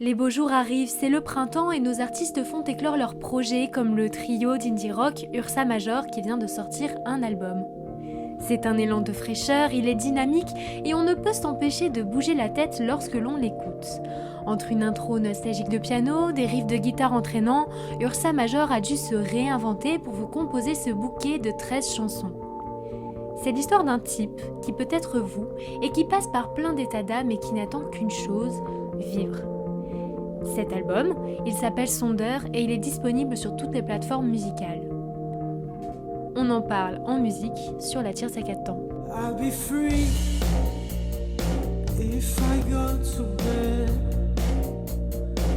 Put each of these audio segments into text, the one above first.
Les beaux jours arrivent, c'est le printemps et nos artistes font éclore leurs projets comme le trio d'indie rock Ursa Major qui vient de sortir un album. C'est un élan de fraîcheur, il est dynamique et on ne peut s'empêcher de bouger la tête lorsque l'on l'écoute. Entre une intro nostalgique de piano, des riffs de guitare entraînants, Ursa Major a dû se réinventer pour vous composer ce bouquet de 13 chansons. C'est l'histoire d'un type qui peut être vous et qui passe par plein d'états d'âme et qui n'attend qu'une chose, vivre. Cet album, il s'appelle Sonder et il est disponible sur toutes les plateformes musicales. On en parle en musique sur la Tire 4 I'll be free if I go to bed,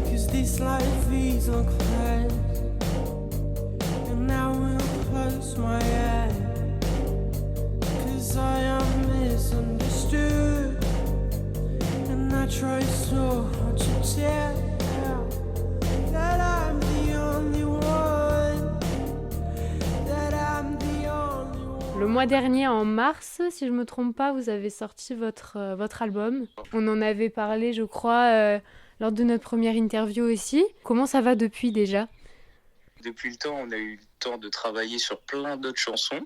'cause this life is unclear, and I will close my eyes, 'cause I am misunderstood, and I try so hard to tell that I'm the only one, that I'm the only one. Le mois dernier, en mars, si je me trompe pas, vous avez sorti votre album. On en avait parlé, je crois, lors de notre première interview aussi. Comment ça va depuis déjà ? Depuis le temps, on a eu le temps de travailler sur plein d'autres chansons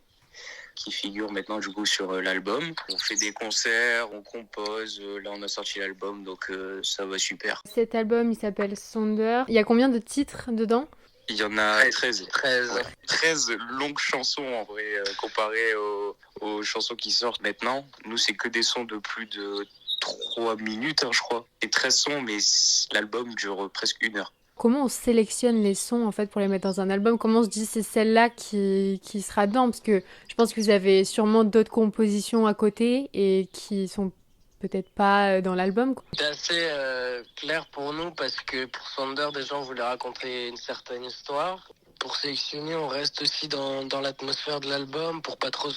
qui figurent maintenant du coup sur l'album. On fait des concerts, on compose, là on a sorti l'album, donc ça va super. Cet album, il s'appelle Sonder. Il y a combien de titres dedans ? Il y en a 13. 13 longues chansons en vrai, comparées aux chansons qui sortent maintenant. Nous, c'est que des sons de plus de 3 minutes, je crois. Et 13 sons, mais l'album dure presque 1 heure. Comment on sélectionne les sons en fait pour les mettre dans un album ? Comment on se dit c'est celle-là qui sera dedans ? Parce que je pense que vous avez sûrement d'autres compositions à côté et qui sont peut-être pas dans l'album. C'est assez clair pour nous parce que pour Sonder, déjà on voulait raconter une certaine histoire. Pour sélectionner, on reste aussi dans l'atmosphère de l'album pour pas trop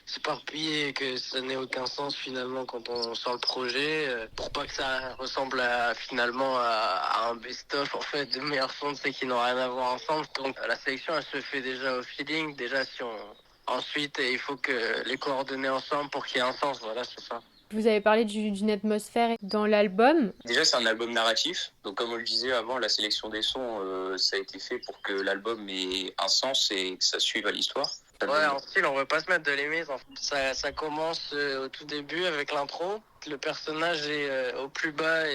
s'éparpiller et que ça n'ait aucun sens finalement quand on sort le projet, pour pas que ça ressemble finalement à un best-of en fait de meilleurs sons qui n'ont rien à voir ensemble. Donc la sélection elle se fait déjà au feeling, déjà ensuite il faut que les coordonner ensemble pour qu'il y ait un sens, voilà c'est ça. Vous avez parlé d'une atmosphère dans l'album. Déjà, c'est un album narratif. Donc, comme on le disait avant, la sélection des sons, ça a été fait pour que l'album ait un sens et que ça suive à l'histoire. Ouais, en style, on veut pas se mettre de limites. Ça commence au tout début avec l'intro. Le personnage est au plus bas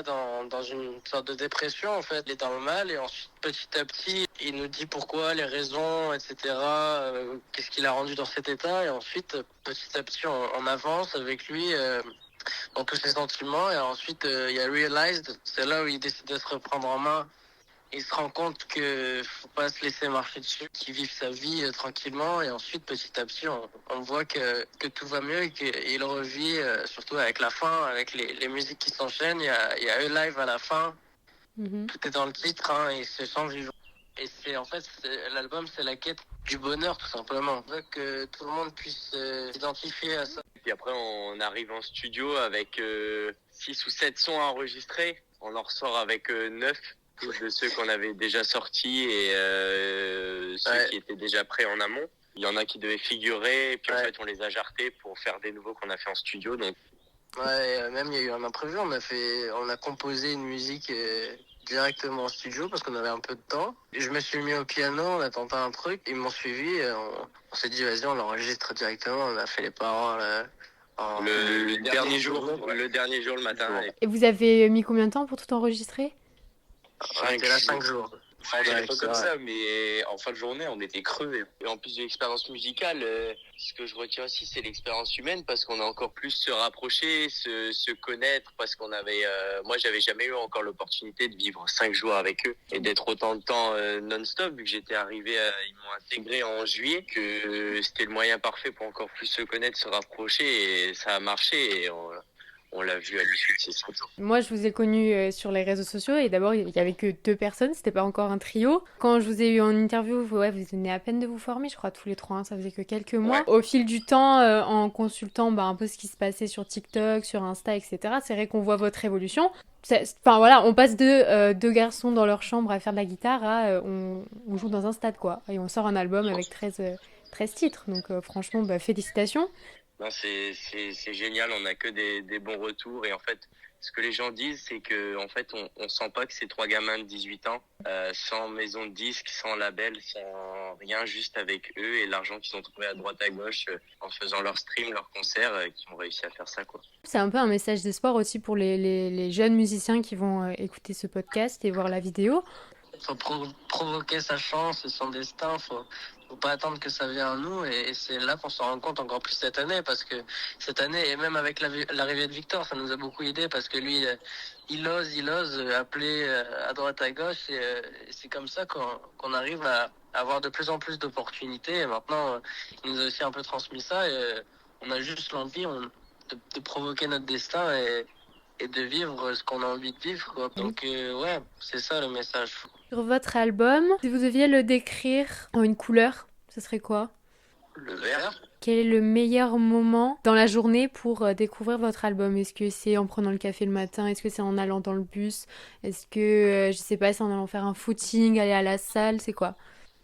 dans une sorte de dépression, en fait. Il est dans le mal et ensuite, petit à petit, il nous dit pourquoi, les raisons, etc. Qu'est-ce qui l'a rendu dans cet état. Et ensuite, petit à petit, on avance avec lui dans tous ses sentiments. Et ensuite, il y a Realized. C'est là où il décide de se reprendre en main. Il se rend compte que faut pas se laisser marcher dessus, qu'il vive sa vie tranquillement et ensuite petit à petit on voit que tout va mieux et qu'il revit surtout avec la fin, avec les musiques qui s'enchaînent. Il y a eux live à la fin. Tout est dans le titre et il se sent vivant. Et l'album c'est la quête du bonheur tout simplement. On veut que tout le monde puisse s'identifier à ça. Puis après on arrive en studio avec 6 ou 7 sons à enregistrer. On en ressort avec 9. De ceux qu'on avait déjà sortis et ceux qui étaient déjà prêts en amont. Il y en a qui devaient figurer, et puis en fait on les a jartés pour faire des nouveaux qu'on a fait en studio. Donc. Ouais, même il y a eu un imprévu, on a composé une musique directement en studio parce qu'on avait un peu de temps. Et je me suis mis au piano, on a tenté un truc, ils m'ont suivi, on s'est dit vas-y on l'enregistre directement, on a fait les paroles. Le dernier jour, le matin. Et vous avez mis combien de temps pour tout enregistrer ? On était là 5 jours. On dirait pas comme ça, mais en fin de journée, on était crevés. Et en plus de l'expérience musicale, ce que je retiens aussi, c'est l'expérience humaine parce qu'on a encore plus se rapprocher, se connaître parce qu'on avait... moi, j'avais jamais eu encore l'opportunité de vivre 5 jours avec eux et d'être autant de temps non-stop vu que j'étais arrivé, ils m'ont intégré en juillet, que c'était le moyen parfait pour encore plus se connaître, se rapprocher et ça a marché et on l'a vu à l'issue de ces 5 jours. Moi, je vous ai connu sur les réseaux sociaux et d'abord, il n'y avait que 2 personnes, c'était pas encore un trio. Quand je vous ai eu en interview, vous venez à peine de vous former, je crois, tous les 3, ça faisait que quelques mois. Ouais. Au fil du temps, en consultant un peu ce qui se passait sur TikTok, sur Insta, etc., c'est vrai qu'on voit votre évolution. On passe de 2 garçons dans leur chambre à faire de la guitare à on joue dans un stade, quoi. Et on sort un album avec 13 titres, donc franchement, félicitations. Non, c'est génial, on a que des bons retours. Et en fait, ce que les gens disent, c'est que en fait, on sent pas que c'est 3 gamins de 18 ans, sans maison de disques, sans label, sans rien, juste avec eux et l'argent qu'ils ont trouvé à droite à gauche en faisant leurs streams, leurs concerts, qui ont réussi à faire ça, quoi. C'est un peu un message d'espoir aussi pour les jeunes musiciens qui vont écouter ce podcast et voir la vidéo. Faut provoquer sa chance et son destin. Faut pas attendre que ça vienne à nous. Et c'est là qu'on s'en rend compte encore plus cette année, parce que cette année, et même avec l'arrivée de Victor, ça nous a beaucoup aidé, parce que lui, il ose appeler à droite à gauche, et c'est comme ça qu'on arrive à avoir de plus en plus d'opportunités. Et maintenant, il nous a aussi un peu transmis ça, et on a juste l'envie de provoquer notre destin et de vivre ce qu'on a envie de vivre, quoi. Donc ouais, c'est ça le message. Sur votre album, si vous deviez le décrire en une couleur, ce serait quoi ? Le vert. Quel est le meilleur moment dans la journée pour découvrir votre album ? Est-ce que c'est en prenant le café le matin ? Est-ce que c'est en allant dans le bus ? Est-ce que, je sais pas, c'est en allant faire un footing, aller à la salle ? C'est quoi ?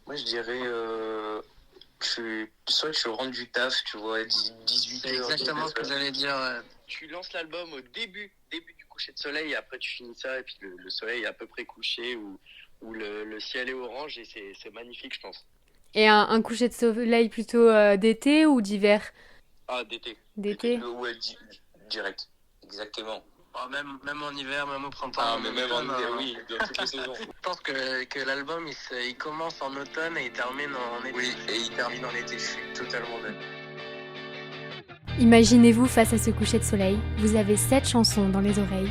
Moi, je dirais soit tu rentres du taf, tu vois, 18h. C'est exactement ce que j'allais dire. Tu lances l'album au début du coucher de soleil, et après tu finis ça, et puis le soleil est à peu près couché, ou le ciel est orange, et c'est magnifique, je pense. Et un coucher de soleil plutôt d'été ou d'hiver ? Ah, d'été. D'été ? Ouais, direct. Exactement. Même en hiver, même au printemps. Ah, mais même en hiver, oui, dans toutes les saisons. Je pense que l'album, il commence en automne et il termine en été. Oui, et il termine en été, je suis totalement d'accord. Imaginez-vous face à ce coucher de soleil, vous avez 7 chansons dans les oreilles.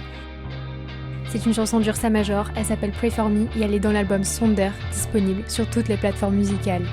C'est une chanson d'Ursa Major, elle s'appelle Pray For Me et elle est dans l'album Sonder, disponible sur toutes les plateformes musicales.